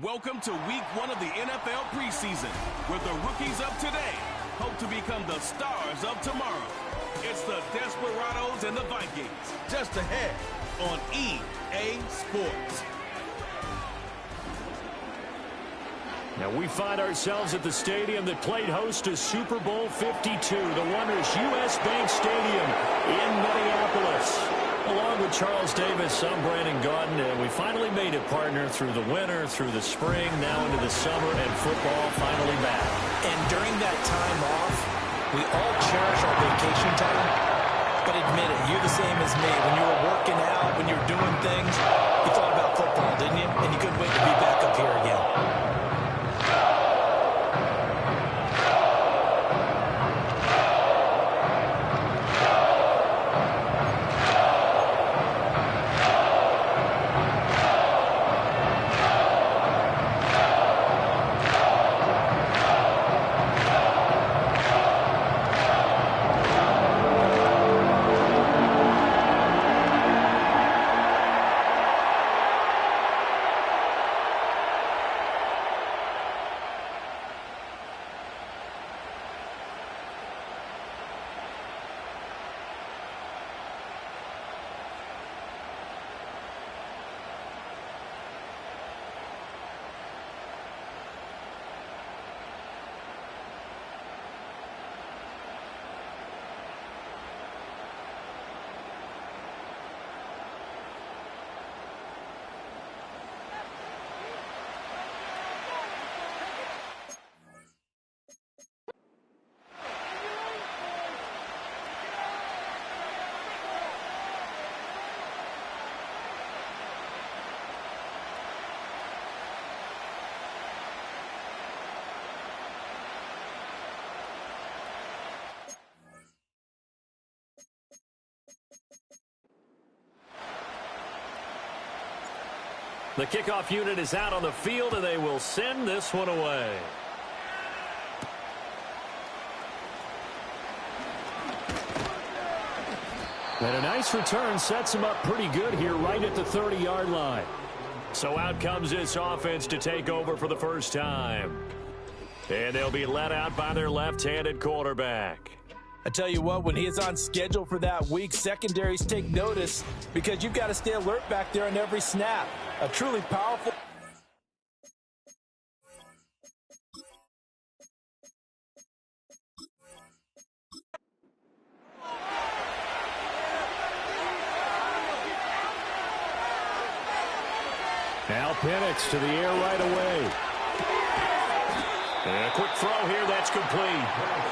Welcome to week 1 of the NFL preseason, where the rookies of today hope to become the stars of tomorrow. It's the Desperados and the Vikings, just ahead on EA Sports. Now we find ourselves at the stadium that played host to Super Bowl 52, the wondrous U.S. Bank Stadium in Minneapolis. Along with Charles Davis, I'm Brandon Gaudin, and we finally made it, partner, through the winter, through the spring, now into the summer, and football finally back. And during that time off, we all cherish our vacation time. But admit it, you're the same as me. When you were working out, when you were doing things, you thought about football, didn't you? And you couldn't wait to be back up here again. The kickoff unit is out on the field, and they will send this one away. And a nice return sets them up pretty good here right at the 30-yard line. So out comes this offense to take over for the first time. And they'll be let out by their left-handed quarterback. I tell you what, when he is on schedule for that week, secondaries take notice because you've got to stay alert back there on every snap. A truly powerful... Now Penix to the air right away. And a quick throw here, that's complete.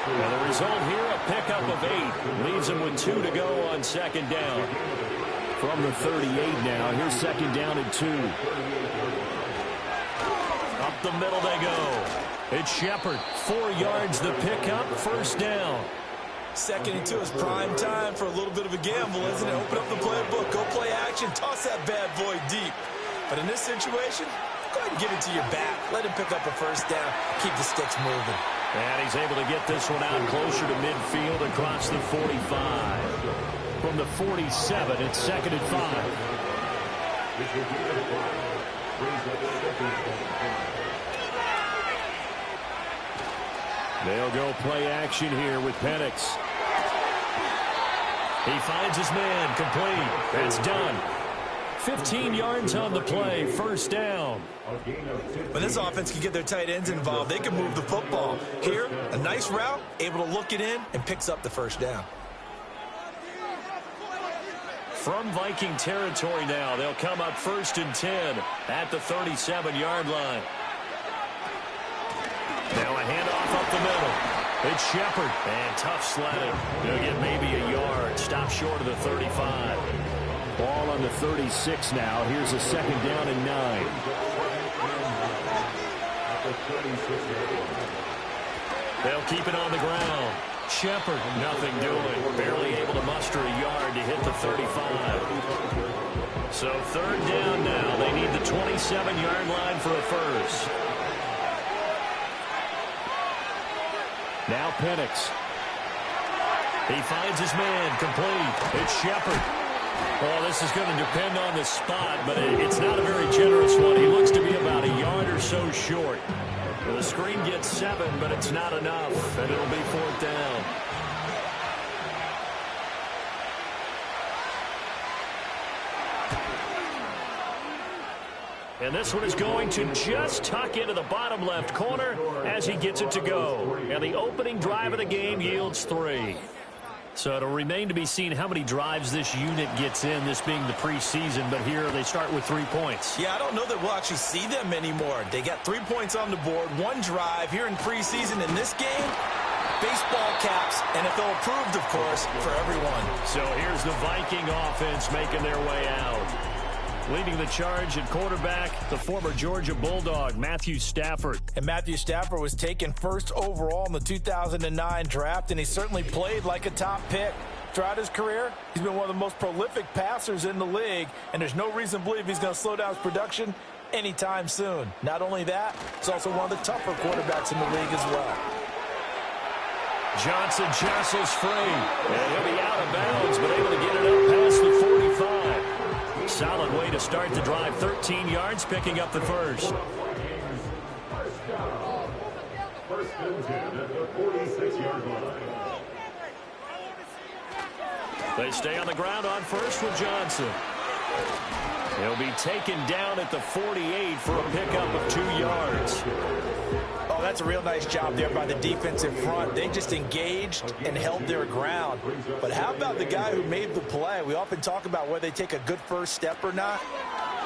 And the result here, a pickup of 8. Leaves him with 2 to go on second down. From the 38 now, here's second down and 2. Up the middle they go. It's Shepard. 4 yards the pickup, first down. Second and 2 is prime time for a little bit of a gamble, isn't it? Open up the playbook, go play action, toss that bad boy deep. But in this situation, go ahead and give it to your back. Let him pick up a first down. Keep the sticks moving. And he's able to get this one out closer to midfield across the 45. From the 47, it's second and 5. They'll go play action here with Penix. He finds his man, complete. That's done. 15 yards on the play, first down. When this offense can get their tight ends involved, they can move the football. Here, a nice route, able to look it in, and picks up the first down. From Viking territory now, they'll come up first and 10 at the 37-yard line. Now a handoff up the middle. It's Shepard, and tough sledding. He'll get maybe a yard, stop short of the 35. Ball on the 36 now. Here's a second down and 9. They'll keep it on the ground. Shepard, nothing doing. Barely able to muster a yard to hit the 35. So third down now. They need the 27-yard line for a first. Now Penix. He finds his man, complete. It's Shepard. Well, this is going to depend on the spot, but it's not a very generous one. He looks to be about a yard or so short. The screen gets 7, but it's not enough, and it'll be 4th down. And this one is going to just tuck into the bottom left corner as he gets it to go. And the opening drive of the game yields 3. So it'll remain to be seen how many drives this unit gets in, this being the preseason. But here they start with 3 points. Yeah, I don't know that we'll actually see them anymore. They got 3 points on the board, 1 drive here in preseason. In this game, baseball caps, NFL approved, of course, for everyone. So here's the Viking offense making their way out. Leading the charge at quarterback, the former Georgia Bulldog, Matthew Stafford. And Matthew Stafford was taken first overall in the 2009 draft, and he certainly played like a top pick. Throughout his career, he's been one of the most prolific passers in the league, and there's no reason to believe he's going to slow down his production anytime soon. Not only that, he's also one of the tougher quarterbacks in the league as well. Johnson jostles free, and he'll be out of bounds, but able to get it up past the 45. Solid way to start the drive. 13 yards, picking up the first. They stay on the ground on first with Johnson. He'll be taken down at the 48 for a pickup of 2 yards. Oh, that's a real nice job there by the defensive front. They just engaged and held their ground. But how about the guy who made the play? We often talk about whether they take a good first step or not.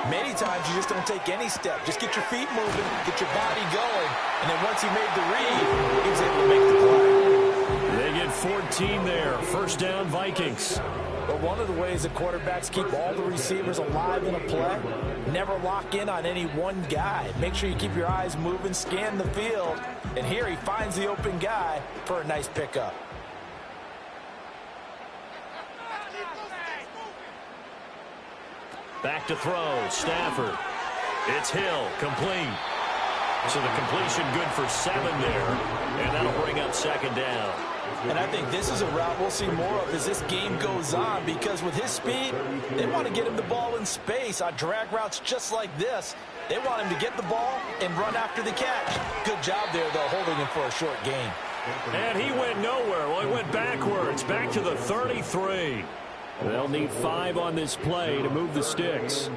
Many times you just don't take any step. Just get your feet moving, get your body going, and then once he made the read, he was able to make the play. They get 14 there. First down, Vikings. But one of the ways that quarterbacks keep all the receivers alive in a play, never lock in on any one guy. Make sure you keep your eyes moving, scan the field, and here he finds the open guy for a nice pickup. Back to throw, Stafford. It's Hill, complete. So the completion good for 7 there, and that'll bring up second down. And I think this is a route we'll see more of as this game goes on, because with his speed, they want to get him the ball in space on drag routes just like this. They want him to get the ball and run after the catch. Good job there, though, holding him for a short gain. And he went nowhere. Well, he went backwards, back to the 33. They'll need 5 on this play to move the sticks.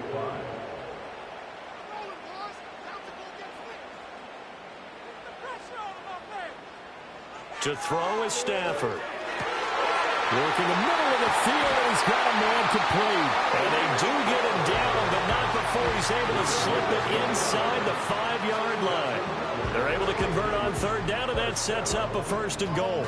To throw is Stafford. Working the middle of the field, and he's got a man complete. And they do get him down, but not before he's able to slip it inside the 5-yard line. They're able to convert on third down, and that sets up a first and goal.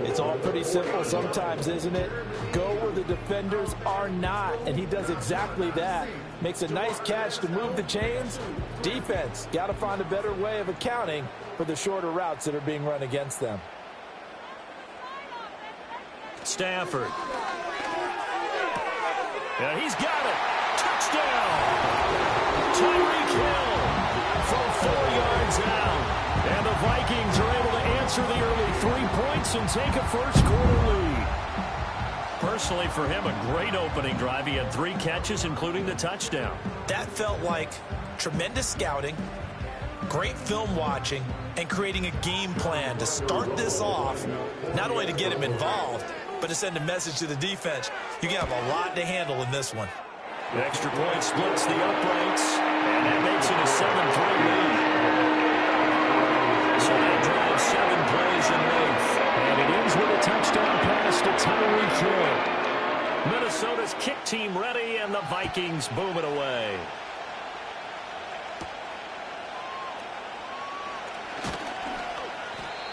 It's all pretty simple sometimes, isn't it? Go where the defenders are not, and he does exactly that. Makes a nice catch to move the chains. Defense, got to find a better way of accounting for the shorter routes that are being run against them. Stafford. And he's got it. Touchdown. Tyreek Hill from 4 yards out. And the Vikings are able to answer the early 3 points and take a first-quarter lead. Personally, for him, a great opening drive. He had 3 catches, including the touchdown. That felt like tremendous scouting, great film watching, and creating a game plan to start this off, not only to get him involved, but to send a message to the defense. You can have a lot to handle in this one. The extra point splits the uprights, and that makes it a 7-3 lead. So that drives 7 plays in length, and it ends with a touchdown pass to Tyreek Hill. Minnesota's kick team ready, and the Vikings boom it away.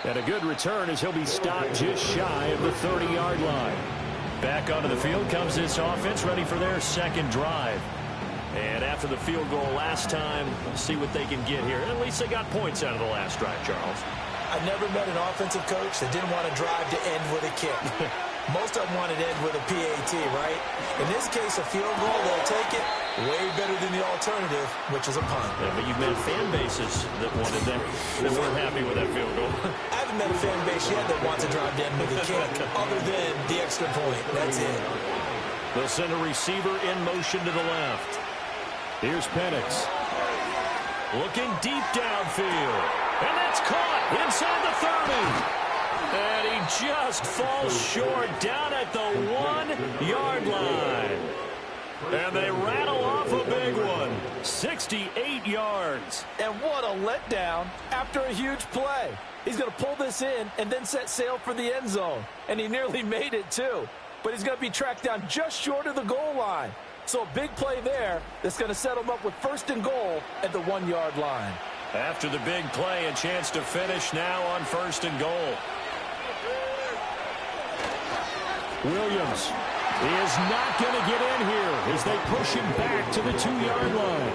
And a good return as he'll be stopped just shy of the 30-yard line. Back onto the field comes this offense, ready for their second drive. And after the field goal last time, see what they can get here. At least they got points out of the last drive, Charles. I never met an offensive coach that didn't want to drive to end with a kick. Most of them wanted to end with a PAT, right? In this case, a field goal, they'll take it. Way better than the alternative, which is a punt. Yeah, but you've met fan bases that wanted that, that weren't happy with that field goal. I haven't met a fan base yet that wants to drive to end with a kick, other than the extra point. That's it. They'll send a receiver in motion to the left. Here's Penix. Looking deep downfield. And that's caught inside the 30. And he just falls short down at the 1-yard line. And they rattle off a big one. 68 yards. And what a letdown after a huge play. He's going to pull this in and then set sail for the end zone. And he nearly made it, too. But he's going to be tracked down just short of the goal line. So a big play there that's going to set him up with 1st and goal at the 1-yard line. After the big play, a chance to finish now on 1st and goal. Williams is not going to get in here as they push him back to the 2-yard line.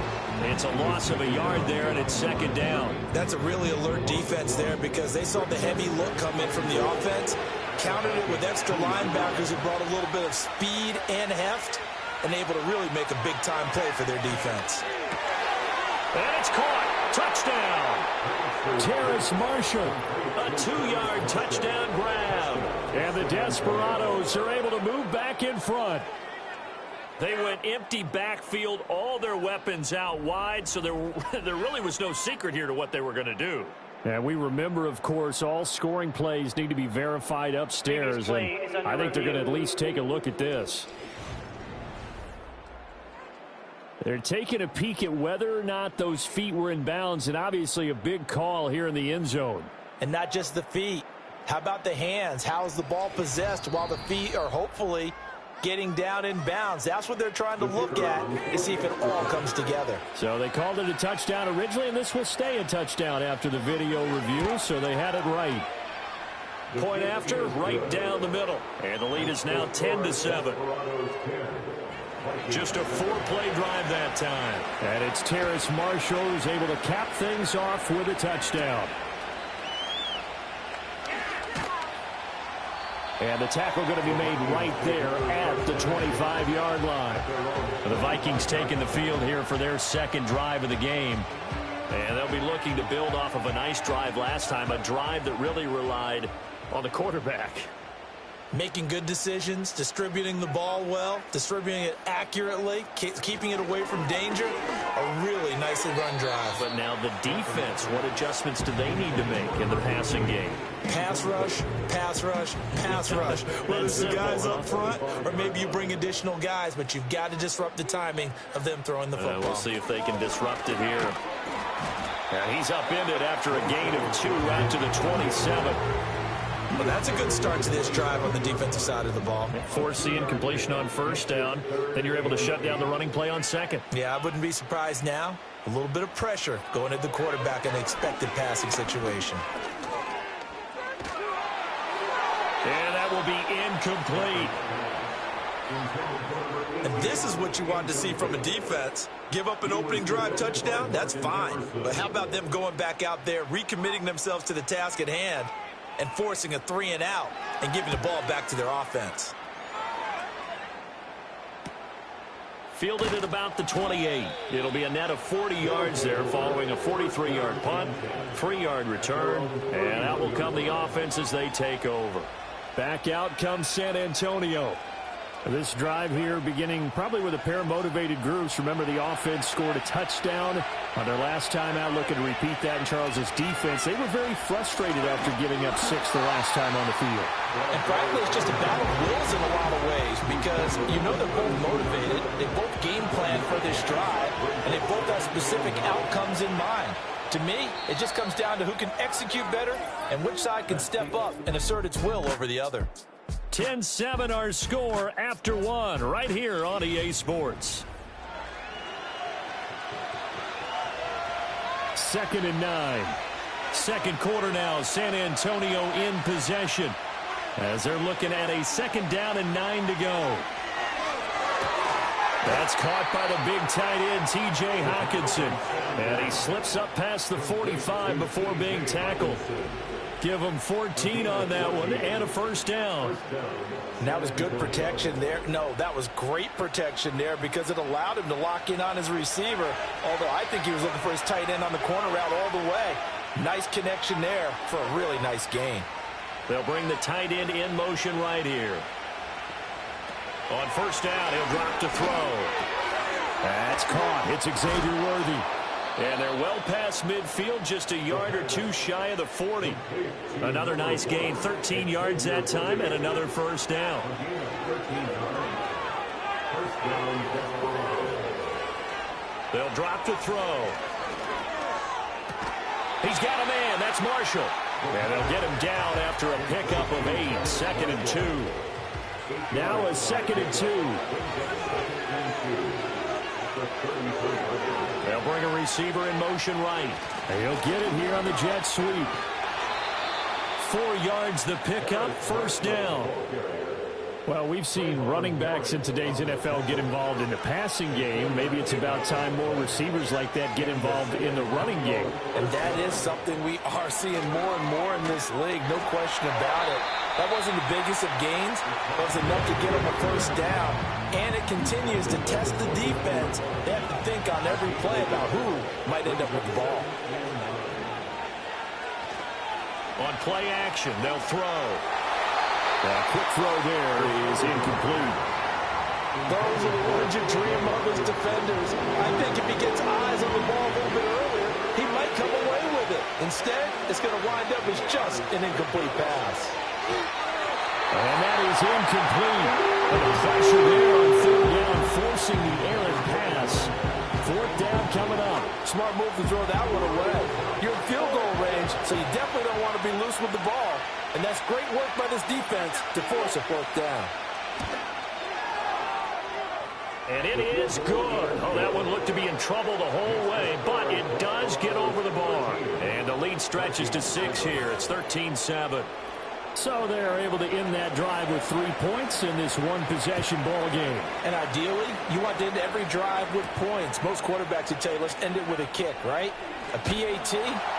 It's a loss of a yard there, and it's 2nd down. That's a really alert defense there because they saw the heavy look come in from the offense, countered it with extra linebackers who brought a little bit of speed and heft, and able to really make a big-time play for their defense. And it's caught. Touchdown. Terrace Marshall. A 2-yard touchdown grab. And the Desperados are able to move back in front. They went empty backfield, all their weapons out wide, so there really was no secret here to what they were going to do. And we remember, of course, all scoring plays need to be verified upstairs, and I think they're going to at least take a look at this. They're taking a peek at whether or not those feet were in bounds, and obviously a big call here in the end zone. And not just the feet. How about the hands? How is the ball possessed while the feet are hopefully getting down in bounds? That's what they're trying to look at to see if it all comes together. So they called it a touchdown originally, and this will stay a touchdown after the video review, so they had it right. Point after, right down the middle. And the lead is now 10-7. Just a 4-play drive that time. And it's Terrace Marshall who's able to cap things off with a touchdown. And the tackle going to be made right there at the 25-yard line. The Vikings taking the field here for their 2nd drive of the game. And they'll be looking to build off of a nice drive last time, a drive that really relied on the quarterback. Making good decisions, distributing the ball well, distributing it accurately, keeping it away from danger. A really nicely run drive. But now the defense, what adjustments do they need to make in the passing game? Pass rush, pass rush, pass rush. Whether it's the guys up front or maybe you bring additional guys, but you've got to disrupt the timing of them throwing the football. We'll see if they can disrupt it here. And he's upended after a gain of 2 out to the 27. Well, that's a good start to this drive on the defensive side of the ball. Force the incompletion on 1st down. Then you're able to shut down the running play on 2nd. Yeah, I wouldn't be surprised now. A little bit of pressure going at the quarterback in an expected passing situation. And that will be incomplete. And this is what you want to see from a defense. Give up an opening drive touchdown, that's fine. But how about them going back out there, recommitting themselves to the task at hand, and forcing a 3-and-out and giving the ball back to their offense. Fielded at about the 28. It'll be a net of 40 yards there following a 43-yard punt, 3-yard return, and out will come the offense as they take over. Back out comes San Antonio. This drive here beginning probably with a pair of motivated groups. Remember, the offense scored a touchdown on their last time out. Looking to repeat that in Charles's defense. They were very frustrated after giving up 6 the last time on the field. And frankly, it's just a battle of wills in a lot of ways because you know they're both motivated. They both game plan for this drive, and they both have specific outcomes in mind. To me, it just comes down to who can execute better and which side can step up and assert its will over the other. 10-7 our score after 1 right here on EA Sports. 2nd and 9. 2nd quarter now. San Antonio in possession as they're looking at a 2nd down and 9 to go. That's caught by the big tight end, T.J. Hockenson. And he slips up past the 45 before being tackled. Give him 14 on that one and a 1st down. And that was good protection there. No, that was great protection there because it allowed him to lock in on his receiver, although I think he was looking for his tight end on the corner route all the way. Nice connection there for a really nice gain. They'll bring the tight end in motion right here. On first down, he'll drop to throw. That's caught. It's Xavier Worthy. And they're well past midfield, just a yard or two shy of the 40. Another nice gain, 13 yards that time, and another first down. They'll drop to throw. He's got a man. That's Marshall. And they'll get him down after a pickup of 8. 2nd and 2. Now a 2nd and 2. They'll bring a receiver in motion right. He'll get it here on the jet sweep. 4 yards the pickup, first down. Well, we've seen running backs in today's NFL get involved in the passing game. Maybe it's about time more receivers like that get involved in the running game. And that is something we are seeing more and more in this league, no question about it. That wasn't the biggest of gains, but it was enough to get them a first down. And it continues to test the defense. They have to think on every play about who might end up with the ball. On play action, they'll throw. A quick throw there is incomplete. Those are the words you dream of as defenders. I think if he gets eyes on the ball a little bit earlier, he might come away with it. Instead, it's going to wind up as just an incomplete pass. And that is incomplete. And the pressure there on 3rd down, forcing the errant pass. 4th down coming up. Smart move to throw that one away. You're in field goal range, so you definitely don't want to be loose with the ball. And that's great work by this defense to force a 4th down. And it is good. Oh, that one looked to be in trouble the whole way, but it does get over the bar. And the lead stretches to 6 here. It's 13-7. So they're able to end that drive with 3 points in this one-possession ball game. And ideally, you want to end every drive with points. Most quarterbacks would tell you, let's end it with a kick, right? A PAT,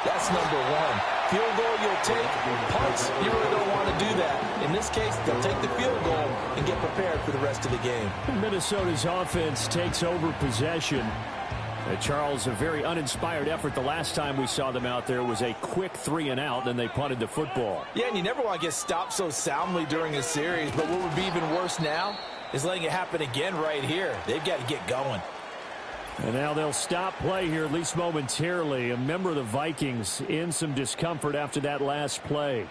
that's number 1. Field goal you'll take. Punts, you really don't want to do that. In this case, they'll take the field goal and get prepared for the rest of the game. Minnesota's offense takes over possession. Charles, a very uninspired effort. The last time we saw them out there was a quick 3-and-out, and they punted the football. Yeah, and you never want to get stopped so soundly during a series, but what would be even worse now is letting it happen again right here. They've got to get going. And now they'll stop play here, at least momentarily. A member of the Vikings in some discomfort after that last play.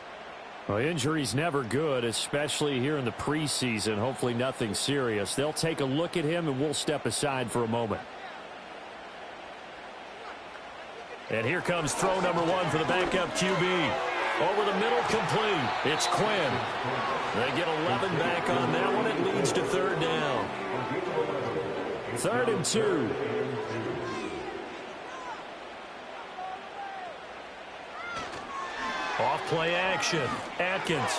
Well, injury's never good, especially here in the preseason. Hopefully nothing serious. They'll take a look at him, and we'll step aside for a moment. And here comes throw number 1 for the backup QB. Over the middle, complete. It's Quinn. They get 11 back on that one. It leads to 3rd down. 3rd and 2. Off play action. Atkins.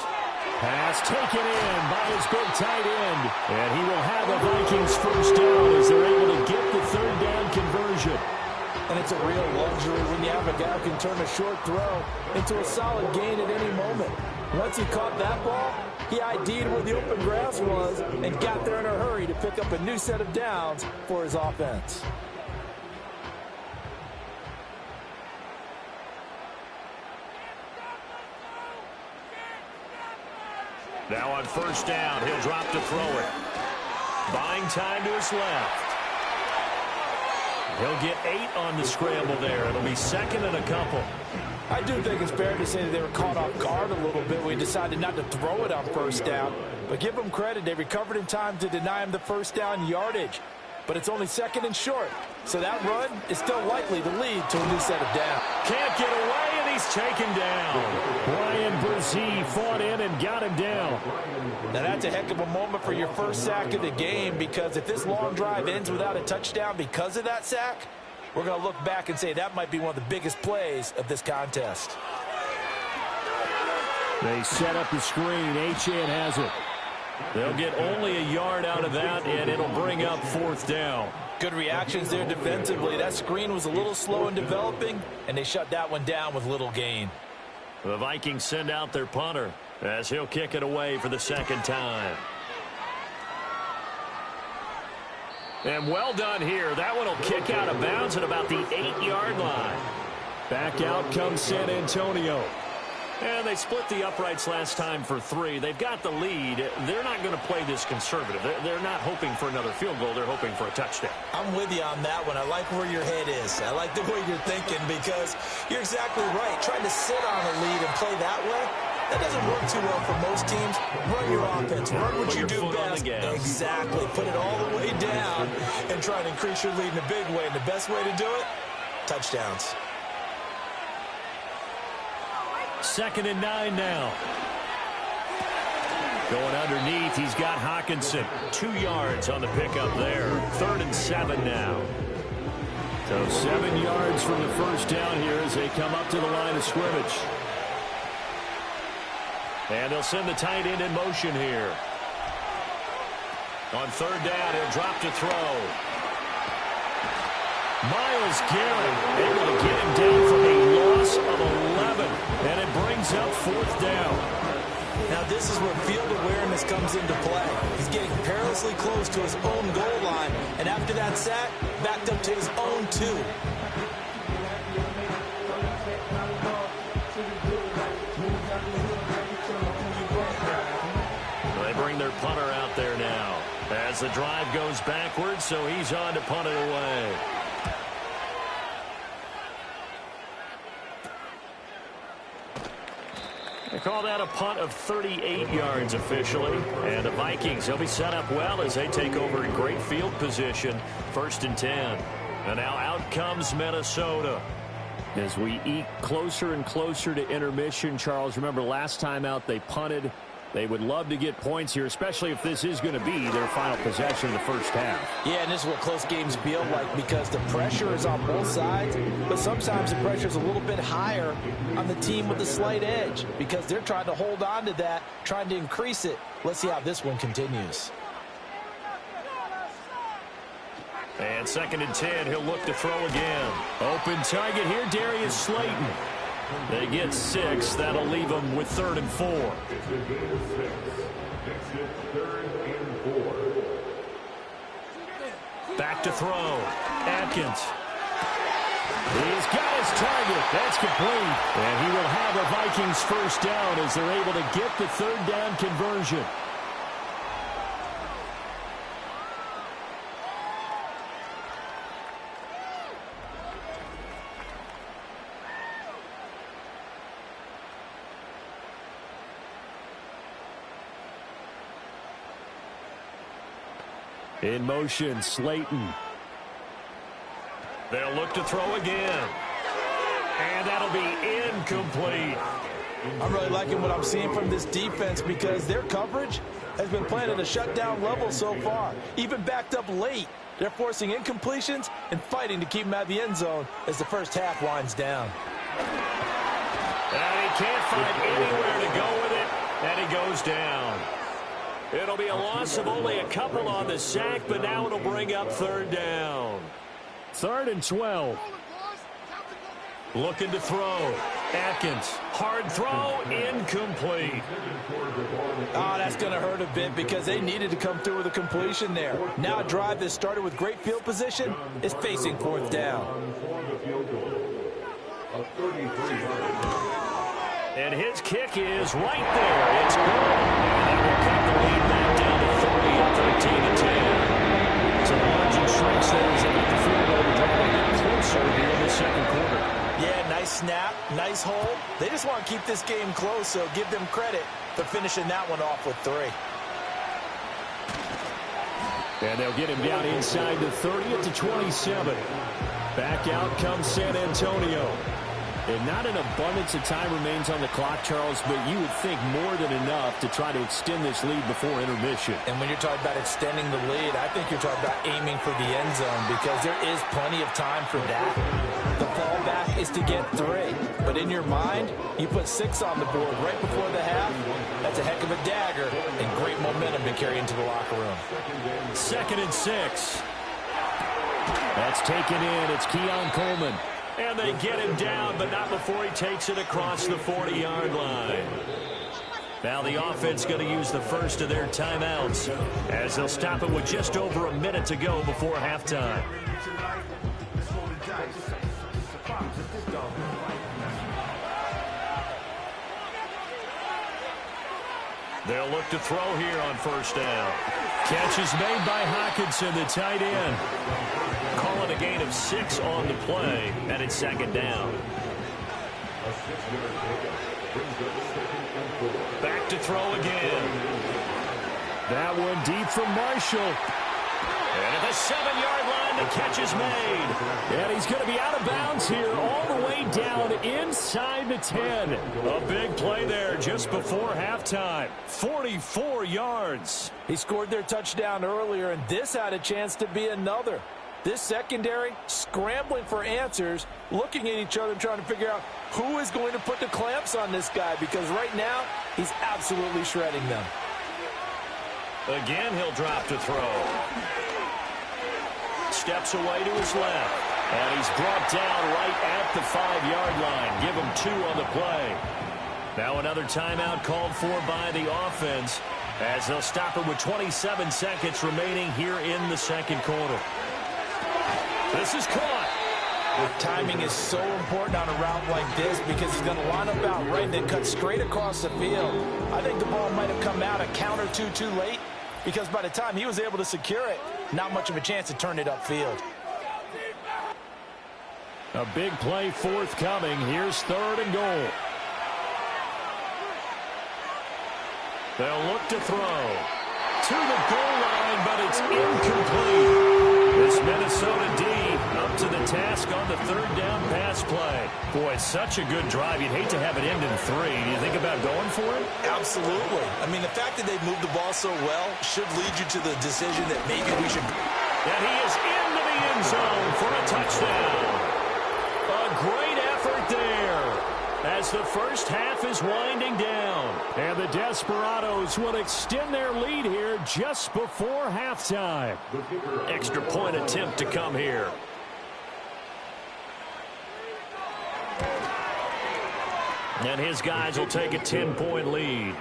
Pass taken in by his big tight end. And he will have a Vikings first down as they're able to get the 3rd down conversion. And it's a real luxury when you have a guy who can turn a short throw into a solid gain at any moment. Once he caught that ball, he ID'd where the open grass was and got there in a hurry to pick up a new set of downs for his offense. Now on first down, he'll drop to throw it. Buying time to his left. He'll get 8 on the scramble there. It'll be 2nd and a couple. I do think it's fair to say that they were caught off guard a little bit. We decided not to throw it on first down. But give them credit. They recovered in time to deny him the first down yardage. But it's only 2nd and short. So that run is still likely to lead to a new set of downs. Can't get away, and he's taken down. Brian Brzee fought in and got him down. Now that's a heck of a moment for your first sack of the game, because if this long drive ends without a touchdown because of that sack, we're going to look back and say that might be one of the biggest plays of this contest. They set up the screen. Achane has it. They'll get only a yard out of that, and it'll bring up 4th down. Good reactions there defensively. That screen was a little slow in developing, and they shut that one down with little gain. The Vikings send out their punter as he'll kick it away for the 2nd time. And well done here. That one will kick out of bounds at about the 8-yard line. Back out comes San Antonio. And they split the uprights last time for 3. They've got the lead. They're not going to play this conservative. They're not hoping for another field goal. They're hoping for a touchdown. I'm with you on that one. I like where your head is. I like the way you're thinking because you're exactly right. Trying to sit on a lead and play that way, that doesn't work too well for most teams. Run your offense. Run what you do best. Exactly. Put it all the way down and try to increase your lead in a big way. And the best way to do it, touchdowns. 2nd and 9 now. Going underneath, he's got Hawkinson. 2 yards on the pickup there. 3rd and 7 now. So 7 yards from the first down here as they come up to the line of scrimmage. And they'll send the tight end in motion here. On 3rd down, he'll drop to throw. Myles Garrett able to get him down for a loss of 11. And it brings up 4th down. Now this is where field awareness comes into play. He's getting perilously close to his own goal line. And after that sack, backed up to his own 2. They bring their punter out there now. As the drive goes backwards, so he's on to punt it away. They call that a punt of 38 yards officially. And the Vikings, they'll be set up well as they take over in great field position. 1st and 10. And now out comes Minnesota. As we eke closer and closer to intermission, Charles, remember last time out they punted. They would love to get points here, especially if this is going to be their final possession in the first half. Yeah, and this is what close games feel like because the pressure is on both sides, but sometimes the pressure is a little bit higher on the team with the slight edge because they're trying to hold on to that, trying to increase it. Let's see how this one continues. And 2nd and 10, he'll look to throw again. Open target here, Darius Slayton. They get 6. That'll leave them with 3rd and 4. Back to throw. Atkins. He's got his target. That's complete. And he will have a Vikings first down as they're able to get the 3rd down conversion. In motion, Slayton. They'll look to throw again. And that'll be incomplete. I'm really liking what I'm seeing from this defense because their coverage has been playing at a shutdown level so far. Even backed up late, they're forcing incompletions and fighting to keep them out of the end zone as the first half winds down. And he can't find anywhere to go with it, and he goes down. It'll be a loss of only a couple on the sack, but now it'll bring up 3rd down. 3rd and 12. Looking to throw. Atkins. Hard throw. Incomplete. Oh, that's going to hurt a bit because they needed to come through with a completion there. Now a drive that started with great field position is facing 4th down. And his kick is right there. It's good. And that will cut the lead back down to 30 at 13-10. So the margin shrinks there as they get the field goal to drive a bit closer here in the 2nd quarter. Yeah, nice snap, nice hold. They just want to keep this game close, so give them credit for finishing that one off with 3. And they'll get him down inside the 30 at the 27. Back out comes San Antonio. And not an abundance of time remains on the clock, Charles, but you would think more than enough to try to extend this lead before intermission. And when you're talking about extending the lead, I think you're talking about aiming for the end zone because there is plenty of time for that. The fallback is to get 3. But in your mind, you put 6 on the board right before the half. That's a heck of a dagger and great momentum to carry into the locker room. 2nd and 6. That's taken in. It's Keon Coleman. And they get him down, but not before he takes it across the 40-yard line. Now the offense going to use the first of their timeouts as they'll stop it with just over a minute to go before halftime. They'll look to throw here on first down. Catch is made by Hockenson, the tight end. Call it a gain of 6 on the play, and it's second down. Back to throw again. That one deep from Marshall. And at the 7-yard line, the catch is made. And he's going to be out of bounds here all the way down inside the 10. A big play there just before halftime. 44 yards. He scored their touchdown earlier, and this had a chance to be another. This secondary scrambling for answers, looking at each other, trying to figure out who is going to put the clamps on this guy, because right now he's absolutely shredding them. Again, he'll drop to throw. Steps away to his left. And he's brought down right at the 5-yard line. Give him 2 on the play. Now another timeout called for by the offense as they'll stop it with 27 seconds remaining here in the second quarter. This is caught. The timing is so important on a route like this because he's going to line up out right and then cut straight across the field. I think the ball might have come out a count or two too late because by the time he was able to secure it, not much of a chance to turn it upfield. A big play forthcoming. Here's 3rd and goal. They'll look to throw to the goal line, but it's incomplete. This Minnesota D up to the task on the 3rd down pass play. Boy, it's such a good drive. You'd hate to have it end in 3. Do you think about going for it? Absolutely. I mean, the fact that they've moved the ball so well should lead you to the decision that maybe we should. And he is into the end zone for a touchdown. A great effort there as the first half is winding down. And the Desperados will extend their lead here just before halftime. Extra point attempt to come here. And his guys will take a 10-point lead.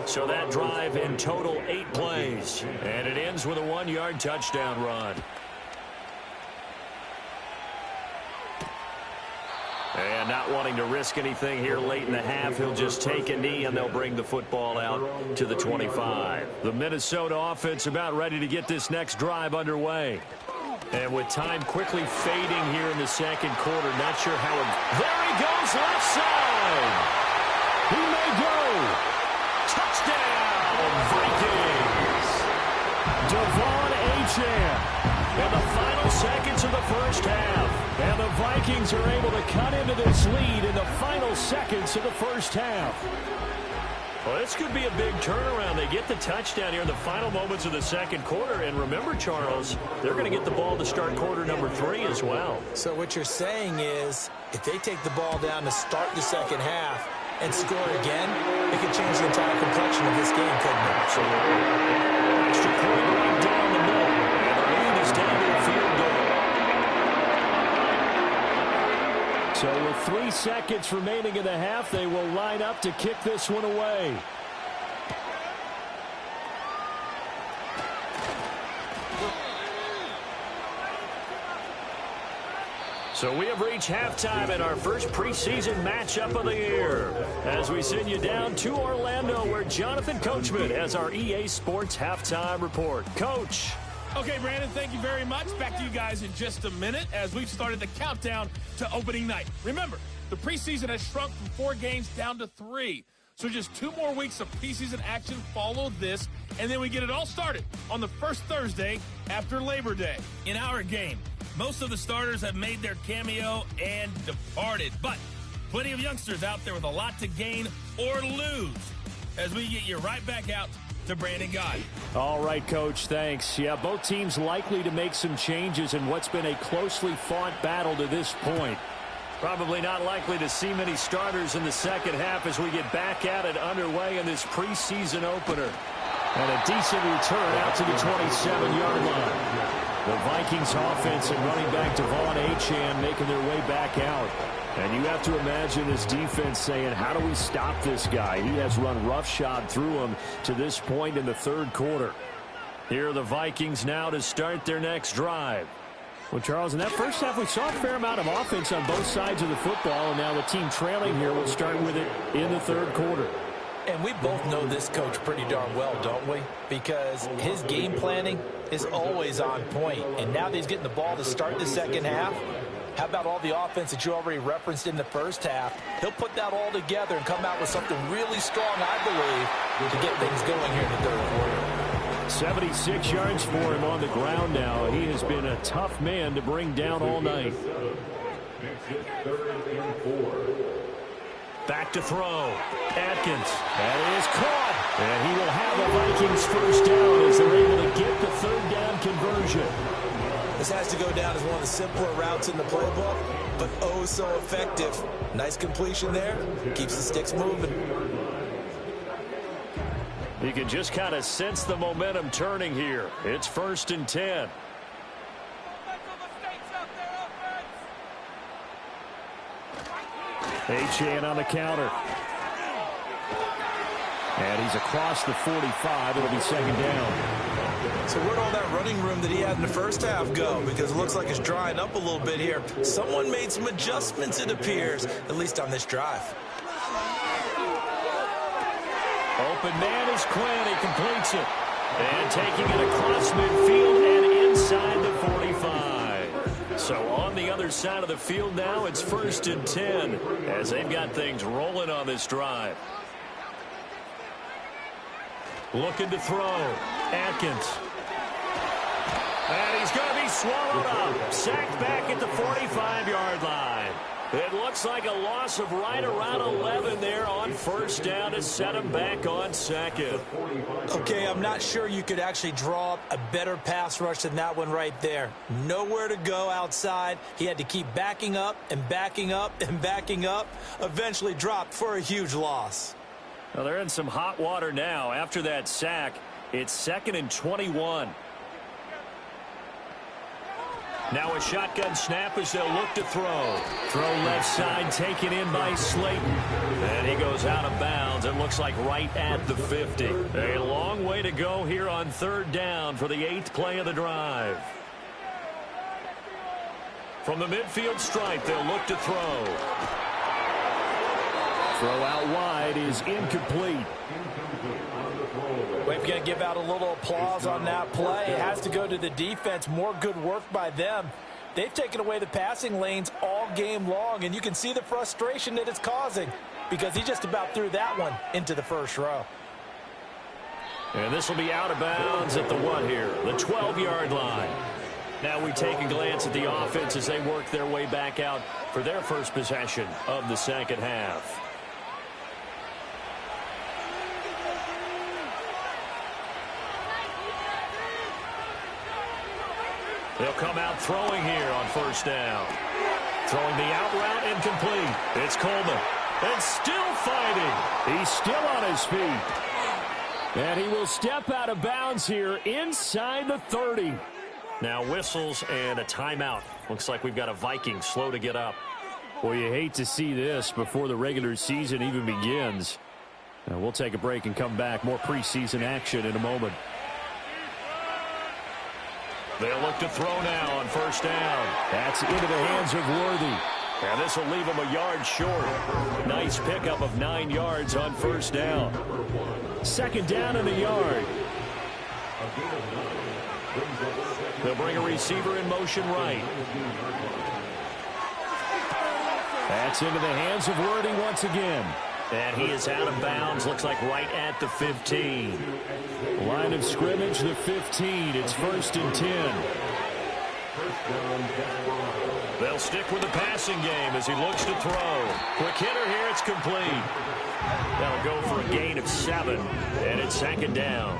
So that drive in total 8 plays. And it ends with a 1-yard touchdown run. And not wanting to risk anything here late in the half, he'll just take a knee and they'll bring the football out to the 25. The Minnesota offense about ready to get this next drive underway. And with time quickly fading here in the second quarter, not sure how it... There he goes, left side! He may go! Touchdown, Vikings! Devon Achane in the final seconds of the first half. And the Vikings are able to cut into this lead in the final seconds of the first half. Well, this could be a big turnaround. They get the touchdown here in the final moments of the second quarter. And remember, Charles, they're going to get the ball to start quarter number 3 as well. So what you're saying is if they take the ball down to start the second half and score again, it could change the entire complexion of this game, couldn't it? Absolutely. Extra point right down the middle. And the lead is down to a field goal. So with 3 seconds remaining in the half, they will line up to kick this one away. So we have reached halftime in our first preseason matchup of the year as we send you down to Orlando where Jonathan Coachman has our EA Sports halftime report. Coach. Okay, Brandon, thank you very much. Back to you guys in just a minute as we've started the countdown to opening night. Remember, the preseason has shrunk from 4 games down to 3. So just 2 more weeks of preseason action follow this, and then we get it all started on the first Thursday after Labor Day. In our game, most of the starters have made their cameo and departed, but plenty of youngsters out there with a lot to gain or lose as we get you right back out to Brandon Guy. All right, Coach, thanks. Yeah, both teams likely to make some changes in what's been a closely fought battle to this point. Probably not likely to see many starters in the second half as we get back at it underway in this preseason opener. And a decent return out to the 27-yard line. The Vikings offense and running back Devon Achane making their way back out. And you have to imagine his defense saying, how do we stop this guy? He has run roughshod through him to this point in the third quarter. Here are the Vikings now to start their next drive. Well, Charles, in that first half, we saw a fair amount of offense on both sides of the football, and now the team trailing here will start with it in the third quarter. And we both know this coach pretty darn well, don't we? Because his game planning is always on point. And now that he's getting the ball to start the second half, how about all the offense that you already referenced in the first half? He'll put that all together and come out with something really strong, I believe, to get things going here in the third quarter. 76 yards for him on the ground now. He has been a tough man to bring down all night. Back to throw. Atkins. That is caught. And he will have a Vikings first down as they're able to get the third down conversion. This has to go down as one of the simpler routes in the playbook, but oh so effective. Nice completion there. Keeps the sticks moving. You can just kind of sense the momentum turning here. It's 1st and 10. Achane on the counter. And he's across the 45. It'll be second down. So where'd all that running room that he had in the first half go? Because it looks like it's drying up a little bit here. Someone made some adjustments, it appears, at least on this drive. Open man is Quinn. He completes it. And taking it across midfield and inside the 45. So on the other side of the field now, it's 1st and 10 as they've got things rolling on this drive. Looking to throw. Atkins. And he's going to be swallowed up. Sacked back at the 45-yard line. It looks like a loss of right around 11 there on first down to set him back on second. Okay, I'm not sure you could actually draw up a better pass rush than that one right there. Nowhere to go outside. He had to keep backing up and backing up and backing up. Eventually dropped for a huge loss. Well, they're in some hot water now. After that sack, it's 2nd and 21. Now a shotgun snap as they'll look to throw. Throw left side taken in by Slayton. And he goes out of bounds. It looks like right at the 50. A long way to go here on third down for the 8th play of the drive. From the midfield stripe, they'll look to throw. Throw out wide is incomplete. We've got to give out a little applause on that play. It has to go to the defense. More good work by them. They've taken away the passing lanes all game long, and you can see the frustration that it's causing because he just about threw that one into the first row. And this will be out of bounds at the what here? The 12-yard line. Now we take a glance at the offense as they work their way back out for their first possession of the second half. They'll come out throwing here on first down. Throwing the out route incomplete. It's Coleman. And still fighting. He's still on his feet. And he will step out of bounds here inside the 30. Now whistles and a timeout. Looks like we've got a Viking slow to get up. Well, you hate to see this before the regular season even begins. Now we'll take a break and come back. More preseason action in a moment. They'll look to throw now on first down. That's into the hands of Worthy. And this will leave him a yard short. Nice pickup of 9 yards on first down. Second down in the yard. They'll bring a receiver in motion right. That's into the hands of Worthy once again. And he is out of bounds. Looks like right at the 15. Line of scrimmage, the 15. It's 1st and 10. They'll stick with the passing game as he looks to throw. Quick hitter here. It's complete. That'll go for a gain of 7. And it's second down.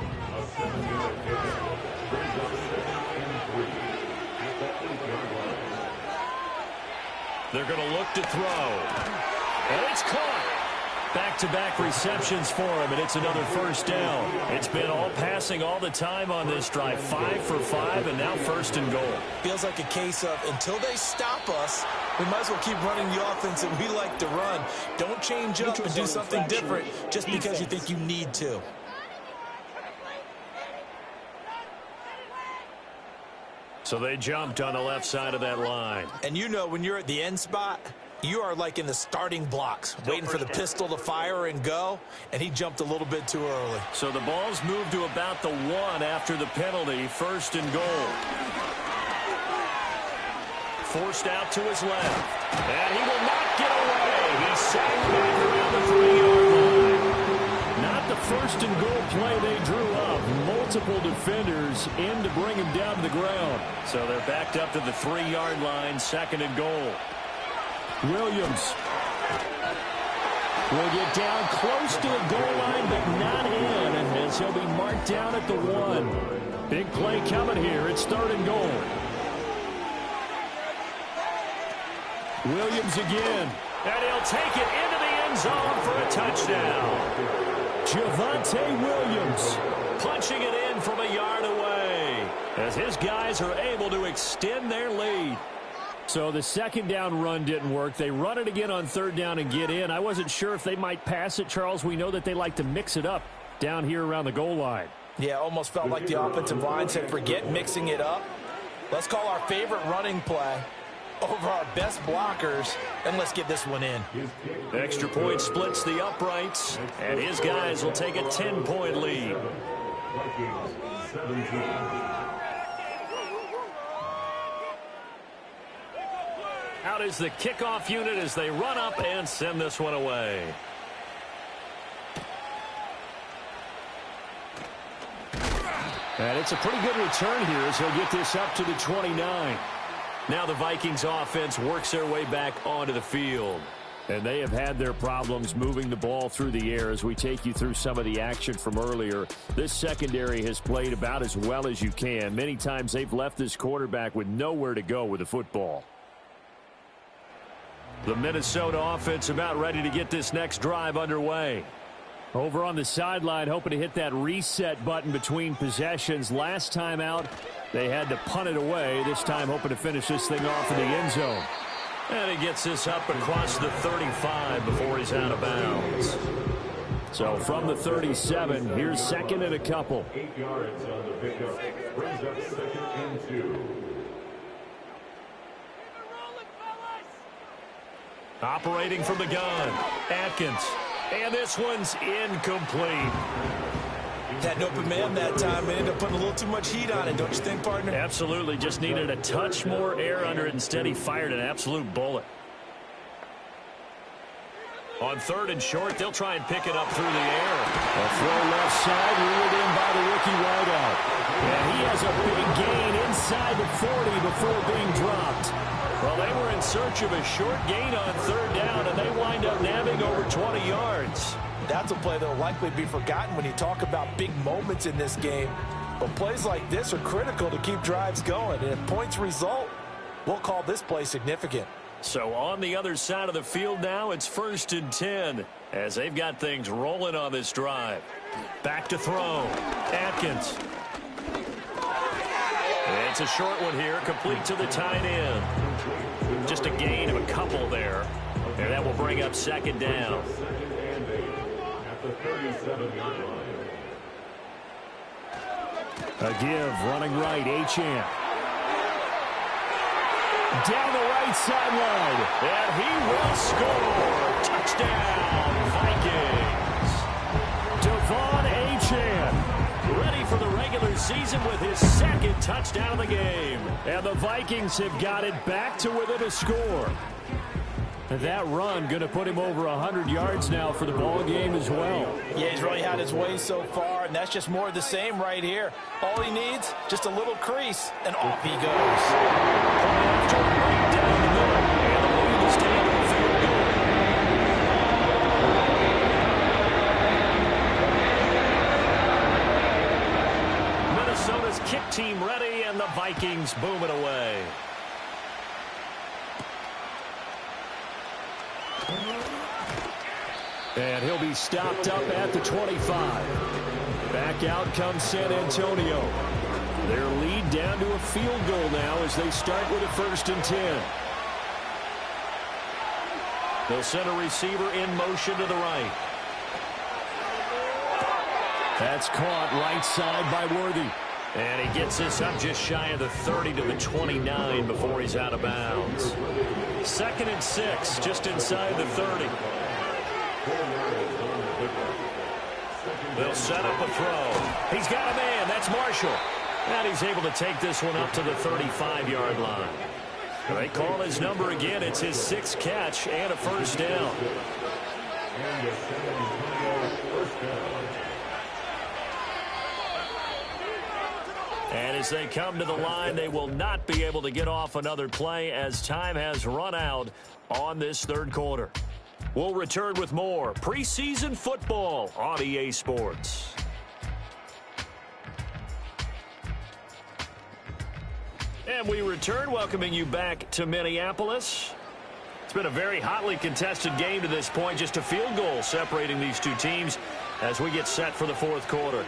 They're going to look to throw. And it's caught. Back-to-back receptions for him, and it's another first down. It's been all passing all the time on this drive. 5 for 5, and now 1st and goal. Feels like a case of until they stop us, we might as well keep running the offense that we like to run. Don't change up and do something different just because you think you need to. So they jumped on the left side of that line. And you know when you're at the end spot, You are like in the starting blocks, waiting for the pistol to fire and go, and he jumped a little bit too early. So the ball's moved to about the 1 after the penalty, 1st and goal. Forced out to his left, and he will not get away. He's sacked back around the 3-yard line. Not the 1st and goal play they drew up. Multiple defenders in to bring him down to the ground. So they're backed up to the 3-yard line, 2nd and goal. Williams will get down close to the goal line, but not in, as he'll be marked down at the 1. Big play coming here. It's 3rd and goal. Williams again, and he'll take it into the end zone for a touchdown. Javonte Williams punching it in from a yard away as his guys are able to extend their lead. So the 2nd down run didn't work. They run it again on 3rd down and get in. I wasn't sure if they might pass it, Charles. We know that they like to mix it up down here around the goal line. Yeah, almost felt like the offensive line said, forget mixing it up. Let's call our favorite running play over our best blockers, and let's get this one in. Extra point splits the uprights, and his guys will take a 10-point lead. Out is the kickoff unit as they run up and send this one away. And it's a pretty good return here as he'll get this up to the 29. Now the Vikings offense works their way back onto the field. And they have had their problems moving the ball through the air as we take you through some of the action from earlier. This secondary has played about as well as you can. Many times they've left this quarterback with nowhere to go with the football. The Minnesota offense about ready to get this next drive underway. Over on the sideline, hoping to hit that reset button between possessions. Last time out, they had to punt it away. This time, hoping to finish this thing off in the end zone. And he gets this up across the 35 before he's out of bounds. So from the 37, here's 2nd and a couple. 8 yards on the pickup. Brings up 2nd and 2. Operating from the gun, Atkins. And this one's incomplete. Had an open man that time and ended up putting a little too much heat on it, don't you think, partner? Absolutely. Just needed a touch more air under it. Instead, he fired an absolute bullet. On 3rd and short, they'll try and pick it up through the air. A throw left side, reeled in by the rookie wideout. And he has a big gain inside the 40 before being dropped. Well, they were in search of a short gain on 3rd down, and they wind up nabbing over 20 yards. That's a play that will likely be forgotten when you talk about big moments in this game. But plays like this are critical to keep drives going. And if points result, we'll call this play significant. So on the other side of the field now, it's 1st and 10 as they've got things rolling on this drive. Back to throw. Atkins. It's a short one here, complete to the tight end. Just a gain of a couple there. And that will bring up 2nd down. A give, running right, Achane. Down the right sideline, and he will score. Touchdown, Vikings. Devon Achane, ready for the regular season with his 2nd touchdown of the game. And the Vikings have got it back to within a score. And that run going to put him over 100 yards now for the ball game as well. Yeah, he's really had his way so far, and that's just more of the same right here. All he needs, just a little crease, and off he goes. After right down the middle, and the lead is down to the field goal. Minnesota's kick team ready, and the Vikings boom it away. And he'll be stopped up at the 25. Back out comes San Antonio. Their lead down to a field goal now as they start with a 1st and 10. They'll send a receiver in motion to the right. That's caught right side by Worthy. And he gets this up just shy of the 30 to the 29 before he's out of bounds. 2nd and 6, just inside the 30. They'll set up a throw. He's got a man. That's Marshall. And he's able to take this one up to the 35-yard line. They call his number again. It's his 6th catch and a first down. And as they come to the line, they will not be able to get off another play as time has run out on this 3rd quarter. We'll return with more preseason football on EA Sports. And we return, welcoming you back to Minneapolis. It's been a very hotly contested game to this point. Just a field goal separating these two teams as we get set for the 4th quarter.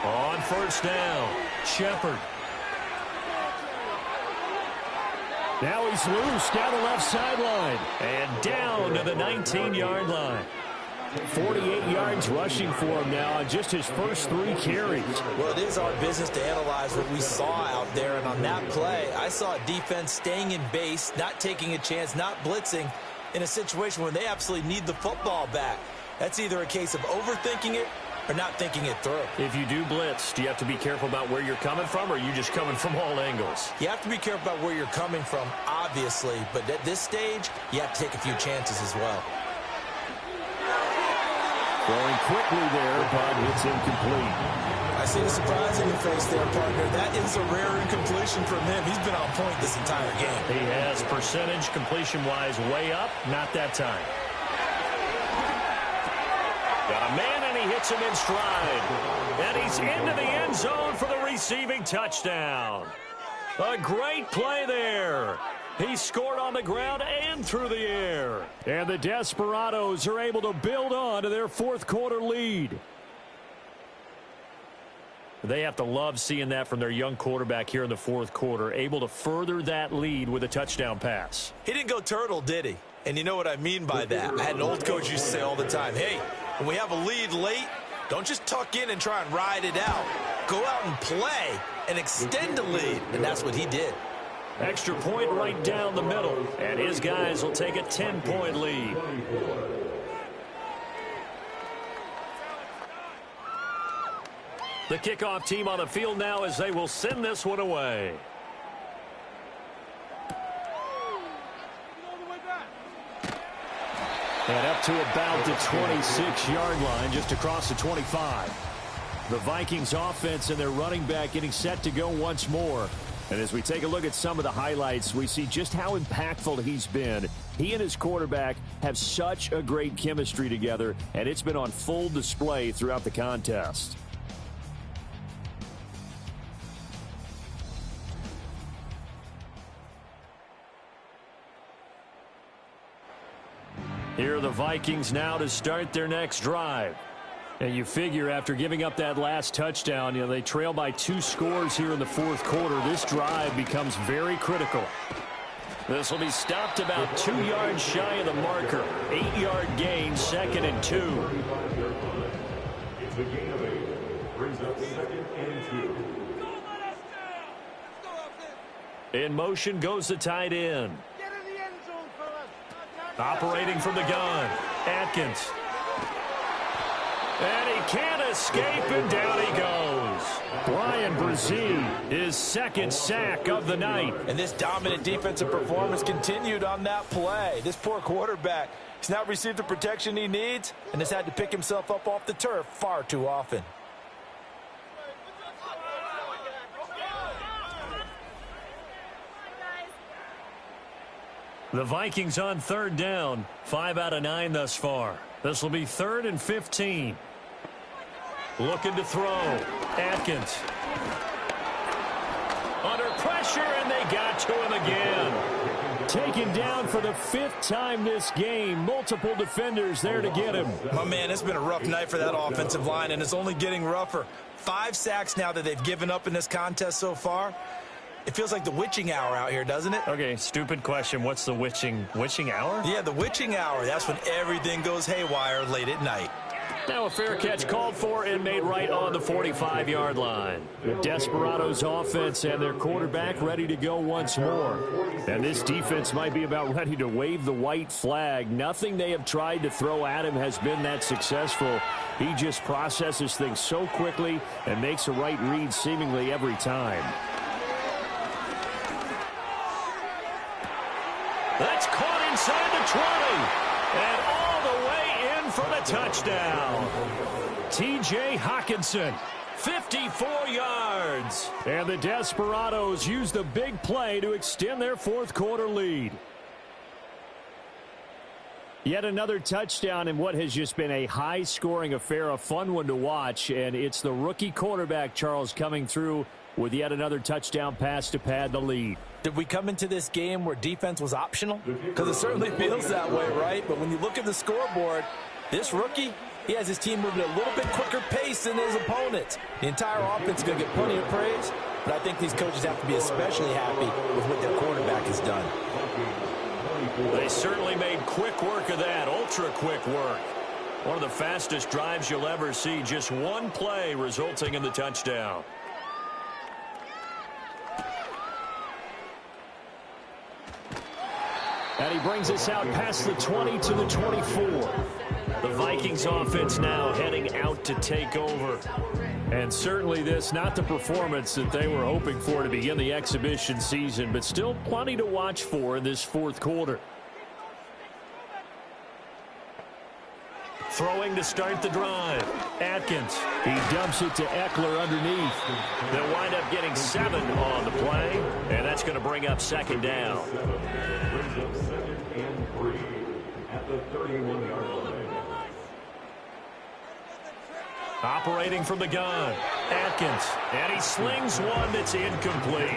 On 1st down, Shepard. Now he's loose down the left sideline. And down to the 19-yard line. 48 yards rushing for him now on just his first 3 carries. Well, it is our business to analyze what we saw out there. And on that play, I saw a defense staying in base, not taking a chance, not blitzing in a situation where they absolutely need the football back. That's either a case of overthinking it or not thinking it through. If you do blitz, do you have to be careful about where you're coming from, or are you just coming from all angles? You have to be careful about where you're coming from, obviously. But at this stage, you have to take a few chances as well. Throwing quickly there, but it's incomplete. I see the surprise in your face there, partner. That is a rare incompletion from him. He's been on point this entire game. He has percentage completion-wise way up, not that time. Got a man, and he hits him in stride. And he's into the end zone for the receiving touchdown. A great play there. He scored on the ground and through the air. And the Desperados are able to build on to their 4th quarter lead. They have to love seeing that from their young quarterback here in the 4th quarter, able to further that lead with a touchdown pass. He didn't go turtle, did he? And you know what I mean by that. I had an old coach used to say all the time, hey, when we have a lead late, don't just tuck in and try and ride it out. Go out and play and extend the lead. And that's what he did. Extra point right down the middle, and his guys will take a 10-point lead. The kickoff team on the field now as they will send this one away. And up to about the 26-yard line, just across the 25. The Vikings offense and their running back getting set to go once more. And as we take a look at some of the highlights, we see just how impactful he's been. He and his quarterback have such a great chemistry together, and it's been on full display throughout the contest. Here are the Vikings now to start their next drive. And you figure after giving up that last touchdown, they trail by 2 scores here in the 4th quarter. This drive becomes very critical. This will be stopped about 2 yards shy of the marker. 8-yard gain, 2nd and 2. It's a gain of 8. Brings up 2nd and 2. In motion goes the tight end. Operating from the gun, Atkins. And he can't escape, and down he goes. Brian Brzee, his 2nd sack of the night. And this dominant defensive performance continued on that play. This poor quarterback, he's not received the protection he needs and has had to pick himself up off the turf far too often. The Vikings on 3rd down, 5 out of 9 thus far. This will be 3rd and 15. Looking to throw. Atkins. Under pressure, and they got to him again. Taken down for the 5th time this game. Multiple defenders there to get him. My man, it's been a rough night for that offensive line, and it's only getting rougher. 5 sacks now that they've given up in this contest so far. It feels like the witching hour out here, doesn't it? Okay, stupid question. What's the witching hour? Yeah, the witching hour. That's when everything goes haywire late at night. Now a fair catch called for and made right on the 45-yard line. The Desperados offense and their quarterback ready to go once more. And this defense might be about ready to wave the white flag. Nothing they have tried to throw at him has been that successful. He just processes things so quickly and makes a right read seemingly every time. That's caught inside the 20. And all the way in for the touchdown. T.J. Hawkinson, 54 yards. And the Desperados use the big play to extend their fourth quarter lead. Yet another touchdown in what has just been a high-scoring affair, a fun one to watch. And it's the rookie quarterback, Charles, coming through with yet another touchdown pass to pad the lead. Did we come into this game where defense was optional? Because it certainly feels that way, right? But when you look at the scoreboard, this rookie, he has his team moving at a little bit quicker pace than his opponents. The entire offense is going to get plenty of praise, but I think these coaches have to be especially happy with what their quarterback has done. They certainly made quick work of that, ultra-quick work. One of the fastest drives you'll ever see, just one play resulting in the touchdown. And he brings us out past the 20 to the 24. The Vikings offense now heading out to take over. And certainly this, not the performance that they were hoping for to begin the exhibition season, but still plenty to watch for in this fourth quarter. Throwing to start the drive. Atkins. He dumps it to Eckler underneath. They'll wind up getting 7 on the play, and that's going to bring up second down. Brings up 2nd and 3 at the 31-yard line. Operating from the gun, Atkins, and he slings one that's incomplete.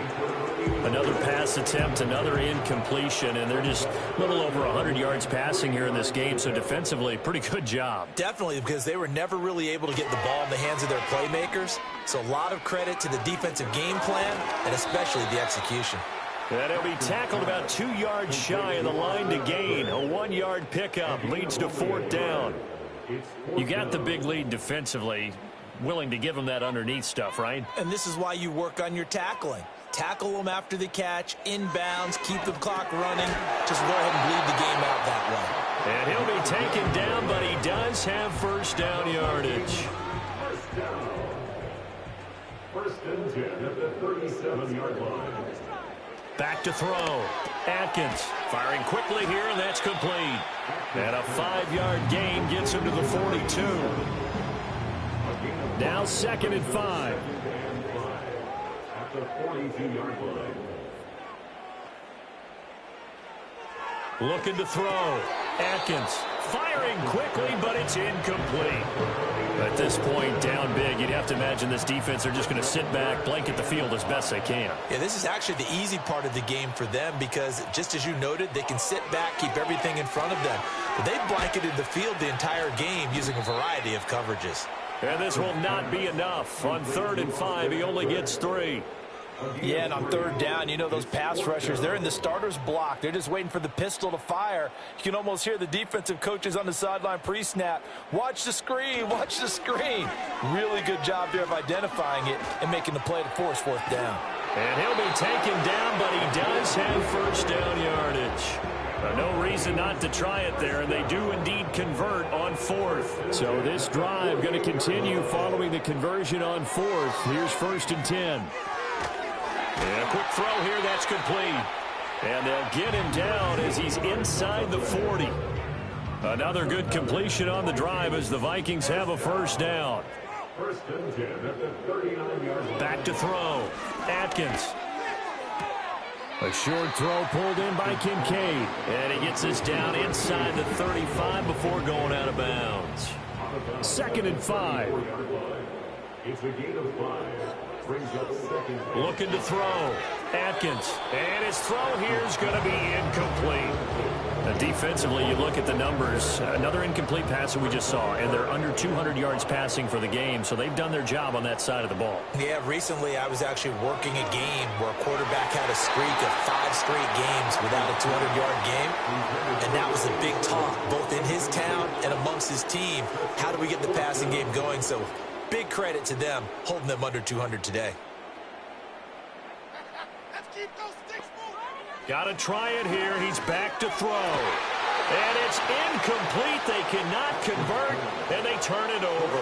Another pass attempt, another incompletion, and they're just a little over 100 yards passing here in this game, so defensively, pretty good job. Definitely, because they were never really able to get the ball in the hands of their playmakers. So a lot of credit to the defensive game plan, and especially the execution. And he'll be tackled about 2 yards shy of the line to gain. A 1-yard pickup leads to 4th down. You got the big lead defensively, willing to give them that underneath stuff, right? And this is why you work on your tackling. Tackle them after the catch, inbounds, keep the clock running. Just go ahead and bleed the game out that way. And he'll be taken down, but he does have first down yardage. First and 10 at the 37-yard line. Back to throw. Atkins firing quickly here, and that's complete. And a 5-yard gain gets him to the 42. Now 2nd and 5. At the 42-yard line. Looking to throw. Atkins firing quickly, but it's incomplete. At this point, down big, you'd have to imagine this defense are just going to sit back, blanket the field as best they can. Yeah, this is actually the easy part of the game for them because, just as you noted, they can sit back, keep everything in front of them. But they blanketed the field the entire game using a variety of coverages. And this will not be enough. On 3rd and 5, he only gets 3. Yeah, and on 3rd down, you know those pass rushers, they're in the starter's block. They're just waiting for the pistol to fire. You can almost hear the defensive coaches on the sideline pre-snap. Watch the screen, watch the screen. Really good job there of identifying it and making the play to force 4th down. And he'll be taken down, but he does have first down yardage. No reason not to try it there, and they do indeed convert on 4th. So this drive going to continue following the conversion on 4th. Here's 1st and 10. And a quick throw here, that's complete. And they'll get him down as he's inside the 40. Another good completion on the drive as the Vikings have a first down. First and 10 at the 39-yard line. Back to throw. Atkins. A short throw pulled in by Kincaid. And he gets us down inside the 35 before going out of bounds. 2nd and 5. It's a gain of 5. Brings up 2nd. Looking to throw. Atkins. And his throw here is going to be incomplete. Defensively, you look at the numbers. Another incomplete pass that we just saw, and they're under 200 yards passing for the game, so they've done their job on that side of the ball. Yeah, recently I was actually working a game where a quarterback had a streak of 5 straight games without a 200-yard game, and that was a big talk, both in his town and amongst his team. How do we get the passing game going? So big credit to them holding them under 200 today. Got to try it here. He's back to throw. And it's incomplete. They cannot convert, and they turn it over.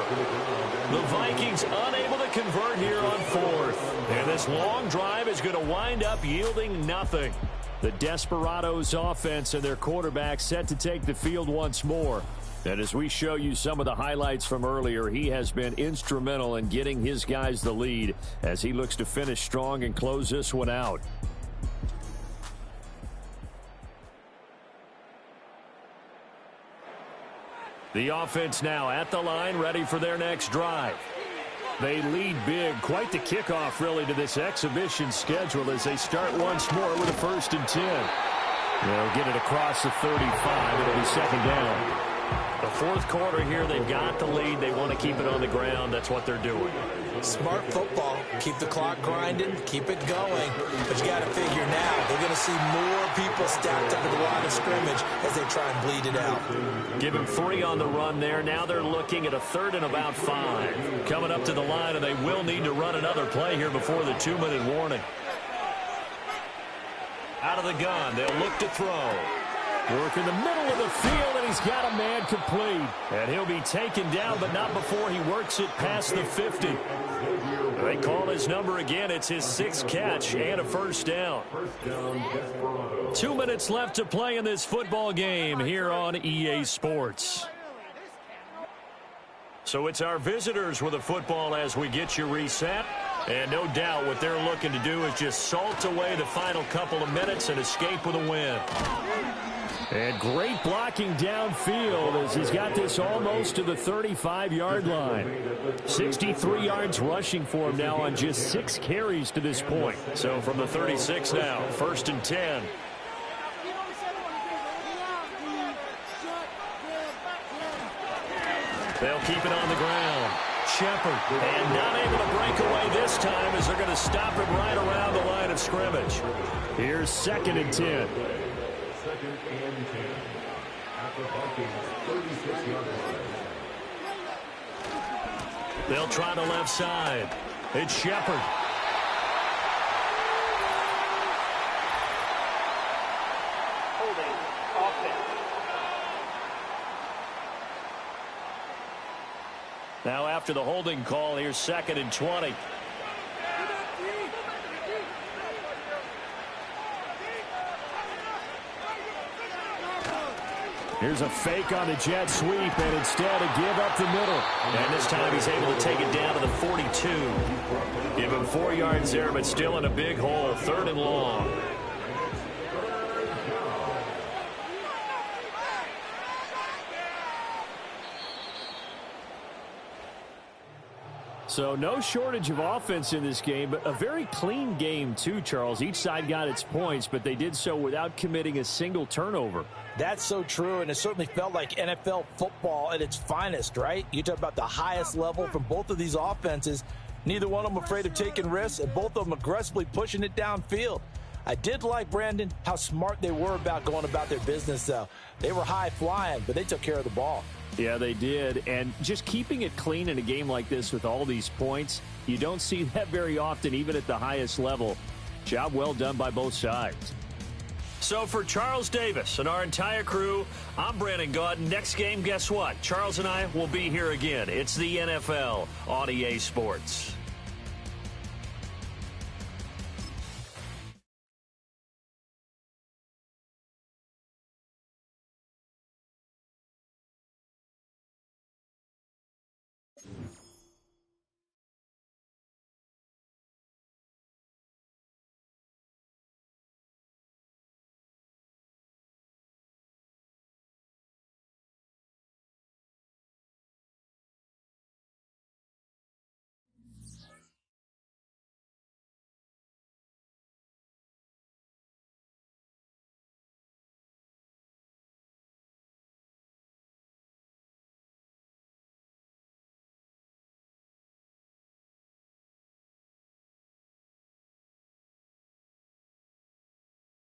The Vikings unable to convert here on 4th. And this long drive is going to wind up yielding nothing. The Desperados offense and their quarterback set to take the field once more. And as we show you some of the highlights from earlier, he has been instrumental in getting his guys the lead as he looks to finish strong and close this one out. The offense now at the line, ready for their next drive. They lead big. Quite the kickoff, really, to this exhibition schedule as they start once more with a 1st and 10. They'll get it across the 35. It'll be 2nd down. The 4th quarter here, they've got the lead. They want to keep it on the ground. That's what they're doing. Smart football. Keep the clock grinding. Keep it going. But you got to figure now, they're going to see more people stacked under the line of scrimmage as they try and bleed it out. Give him 3 on the run there. Now they're looking at a 3rd and about 5. Coming up to the line, and they will need to run another play here before the 2-minute warning. Out of the gun, they'll look to throw. Work in the middle of the field, and he's got a man complete. And he'll be taken down, but not before he works it past the 50. They call his number again. It's his 6th catch and a 1st down. 2 minutes left to play in this football game here on EA Sports. So it's our visitors with the football as we get you reset. And no doubt what they're looking to do is just salt away the final couple of minutes and escape with a win. And great blocking downfield as he's got this almost to the 35-yard line. 63 yards rushing for him now on just 6 carries to this point. So from the 36 now, 1st and 10. They'll keep it on the ground. Shepard, and not able to break away this time as they're going to stop him right around the line of scrimmage. Here's 2nd and 10. 2nd and 10 at the Vikings 36-yard line. They'll try the left side. It's Shepard. Now after the holding call, here's 2nd and 20. Here's a fake on the jet sweep, and instead a give up the middle. And this time he's able to take it down to the 42. Give him 4 yards there, but still in a big hole, 3rd and long. So no shortage of offense in this game, but a very clean game too, Charles. Each side got its points, but they did so without committing a single turnover. That's so true, and it certainly felt like NFL football at its finest, right? You talk about the highest level from both of these offenses. Neither one of them afraid of taking risks, and both of them aggressively pushing it downfield. I did like, Brandon, how smart they were about going about their business, though. They were high-flying, but they took care of the ball. Yeah, they did. And just keeping it clean in a game like this with all these points, you don't see that very often, even at the highest level. Job well done by both sides. So for Charles Davis and our entire crew, I'm Brandon Gaudin. Next game, guess what? Charles and I will be here again. It's the NFL on EA Sports.